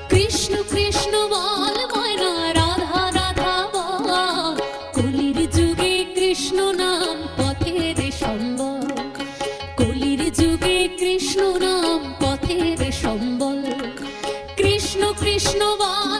কৃষ্ণ কৃষ্ণ বল ময়না, রাধা রাধা বল। কলির যুগে কৃষ্ণ নাম পথের সম্বল, কলির যুগে কৃষ্ণ নাম পথের সম্বল। কৃষ্ণ কৃষ্ণ বল